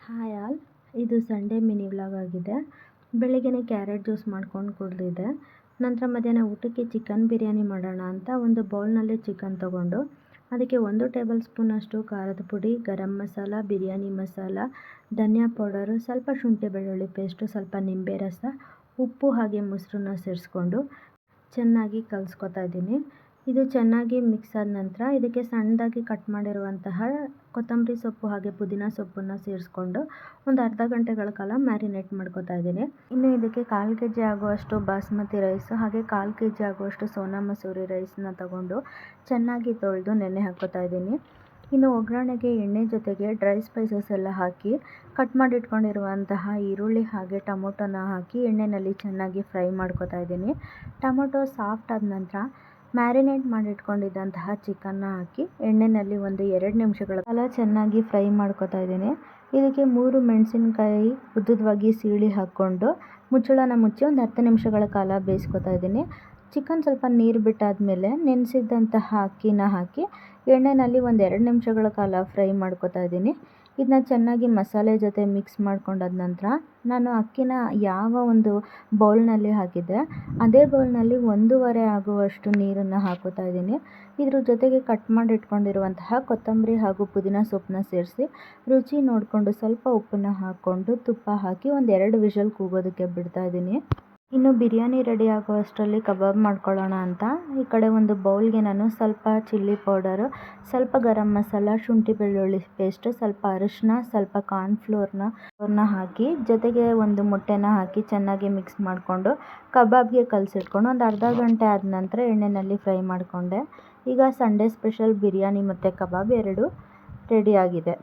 Hi all, ಇದು Sunday mini vlog ಆಗಿದೆ. ಬೆಳಿಗ್ಗೆನೇ carrot juice ಮಾಡ್ಕೊಂಡು ಕುಡಿದಿದ್ದೆ. ನಂತರ ಮಧ್ಯಾಹ್ನ ಊಟಕ್ಕೆ ಚಿಕನ್ ಬಿರಿಯಾನಿ ಮಾಡೋಣ ಅಂತ ಒಂದು ಬೌಲ್ನಲ್ಲಿ ಚಿಕನ್ ತೊಗೊಂಡು ಅದಕ್ಕೆ 1 ಟೇಬಲ್ ಸ್ಪೂನಷ್ಟು ಖಾರದ ಪುಡಿ, ಗರಂ ಮಸಾಲ, ಬಿರಿಯಾನಿ ಮಸಾಲ, ಧನಿಯಾ ಪೌಡರು, ಸ್ವಲ್ಪ ಶುಂಠಿ ಬೆಳ್ಳುಳ್ಳಿ ಪೇಸ್ಟು, ಸ್ವಲ್ಪ ನಿಂಬೆ ರಸ, ಉಪ್ಪು ಹಾಗೆ ಮೊಸರನ್ನ ಸೇರಿಸ್ಕೊಂಡು ಚೆನ್ನಾಗಿ ಕಲಿಸ್ಕೊತಾ ಇದ್ದೀನಿ. ಇದು ಚೆನ್ನಾಗಿ ಮಿಕ್ಸ್ ಆದ ನಂತರ ಇದಕ್ಕೆ ಸಣ್ಣದಾಗಿ ಕಟ್ ಮಾಡಿರುವಂತಹ ಕೊತ್ತಂಬರಿ ಸೊಪ್ಪು ಹಾಗೆ ಪುದೀನ ಸೊಪ್ಪನ್ನು ಸೇರಿಸ್ಕೊಂಡು ಒಂದು ಅರ್ಧ ಗಂಟೆಗಳ ಕಾಲ ಮ್ಯಾರಿನೇಟ್ ಮಾಡ್ಕೊತಾ ಇದ್ದೀನಿ. ಇನ್ನು ಇದಕ್ಕೆ 1/4 kg ಆಗುವಷ್ಟು ಬಾಸ್ಮತಿ ರೈಸ್ ಹಾಗೆ 1/4 kg ಆಗುವಷ್ಟು ಸೋನಾ ಮಸೂರಿ ರೈಸ್ನ ತಗೊಂಡು ಚೆನ್ನಾಗಿ ತೊಳೆದು ನೆನೆ ಹಾಕೋತಾ ಇದ್ದೀನಿ. ಇನ್ನು ಒಗ್ಗರಣೆಗೆ ಎಣ್ಣೆ ಜೊತೆಗೆ ಡ್ರೈ ಸ್ಪೈಸಸ್ ಎಲ್ಲ ಹಾಕಿ ಕಟ್ ಮಾಡಿ ಇಟ್ಕೊಂಡಿರುವಂತಹ ಈರುಳ್ಳಿ ಹಾಗೆ ಟೊಮೊಟೊನ ಹಾಕಿ ಎಣ್ಣೆಯಲ್ಲಿ ಚೆನ್ನಾಗಿ ಫ್ರೈ ಮಾಡ್ಕೊತಾ ಇದ್ದೀನಿ. ಟೊಮೊಟೊ ಸಾಫ್ಟ್ ಆದ ನಂತರ ಮ್ಯಾರಿನೇಟ್ ಮಾಡಿ ಇಟ್ಕೊಂಡಿದ್ದಂತಹ ಚಿಕನ್ನ ಹಾಕಿ ಎಣ್ಣೆಯಲ್ಲಿ ಒಂದು 2 ನಿಮಿಷಗಳ ಕಾಲ ಚೆನ್ನಾಗಿ ಫ್ರೈ ಮಾಡ್ಕೊತಾ ಇದ್ದೀನಿ. ಇದಕ್ಕೆ 3 ಮೆಣಸಿನಕಾಯಿ ಉದ್ದುದವಾಗಿ ಸೀಳಿ ಹಾಕ್ಕೊಂಡು ಮುಚ್ಚಳನ ಮುಚ್ಚಿ ಒಂದು 10 ನಿಮಿಷಗಳ ಕಾಲ ಬೇಯಿಸ್ಕೊತಾ ಇದ್ದೀನಿ. ಚಿಕನ್ ಸ್ವಲ್ಪ ನೀರು ಬಿಟ್ಟಾದಮೇಲೆ ನೆನೆಸಿದ್ದಂತಹ ಅಕ್ಕಿನ ಹಾಕಿ ಎಣ್ಣೆಯಲ್ಲಿ ಒಂದು 2 ನಿಮಿಷಗಳ ಕಾಲ ಫ್ರೈ ಮಾಡ್ಕೊತಾ ಇದ್ದೀನಿ. ಇದನ್ನ ಚೆನ್ನಾಗಿ ಮಸಾಲೆ ಜೊತೆ ಮಿಕ್ಸ್ ಮಾಡ್ಕೊಂಡಾದ ನಂತರ ನಾನು ಅಕ್ಕಿನ ಯಾವ ಒಂದು ಬೌಲ್ನಲ್ಲಿ ಹಾಕಿದ್ದೆ ಅದೇ ಬೌಲ್ನಲ್ಲಿ 1.5 ಆಗುವಷ್ಟು ನೀರನ್ನು ಹಾಕೋತಾ ಇದ್ದೀನಿ. ಇದ್ರ ಜೊತೆಗೆ ಕಟ್ ಮಾಡಿ ಇಟ್ಕೊಂಡಿರುವಂತಹ ಕೊತ್ತಂಬರಿ ಹಾಗೂ ಪುದೀನ ಸೊಪ್ಪನ್ನ ಸೇರಿಸಿ ರುಚಿ ನೋಡಿಕೊಂಡು ಸ್ವಲ್ಪ ಉಪ್ಪನ್ನು ಹಾಕ್ಕೊಂಡು ತುಪ್ಪ ಹಾಕಿ ಒಂದು 2 ವಿಷಲ್ ಕೂಗೋದಕ್ಕೆ ಬಿಡ್ತಾ ಇದ್ದೀನಿ. ಇನ್ನು ಬಿರಿಯಾನಿ ರೆಡಿ ಆಗುವಷ್ಟರಲ್ಲಿ ಕಬಾಬ್ ಮಾಡ್ಕೊಳ್ಳೋಣ ಅಂತ ಈ ಕಡೆ ಒಂದು ಬೌಲ್ಗೆ ನಾನು ಸ್ವಲ್ಪ ಚಿಲ್ಲಿ ಪೌಡರು, ಸ್ವಲ್ಪ ಗರಂ ಮಸಾಲ, ಶುಂಠಿ ಬೆಳ್ಳುಳ್ಳಿ ಪೇಸ್ಟು, ಸ್ವಲ್ಪ ಅರಿಶಿನ, ಸ್ವಲ್ಪ ಕಾರ್ನ್ಫ್ಲೋರ್ನ ಹಾಕಿ ಜೊತೆಗೆ ಒಂದು ಮೊಟ್ಟೆನ ಹಾಕಿ ಚೆನ್ನಾಗಿ ಮಿಕ್ಸ್ ಮಾಡಿಕೊಂಡು ಕಬಾಬ್ಗೆ ಕಲಸಿಟ್ಕೊಂಡು ಒಂದು ಅರ್ಧ ಗಂಟೆ ಆದ ನಂತರ ಎಣ್ಣೆಯಲ್ಲಿ ಫ್ರೈ ಮಾಡಿಕೊಂಡೆ. ಈಗ ಸಂಡೇ ಸ್ಪೆಷಲ್ ಬಿರಿಯಾನಿ ಮತ್ತು ಕಬಾಬ್ 2 ರೆಡಿಯಾಗಿದೆ.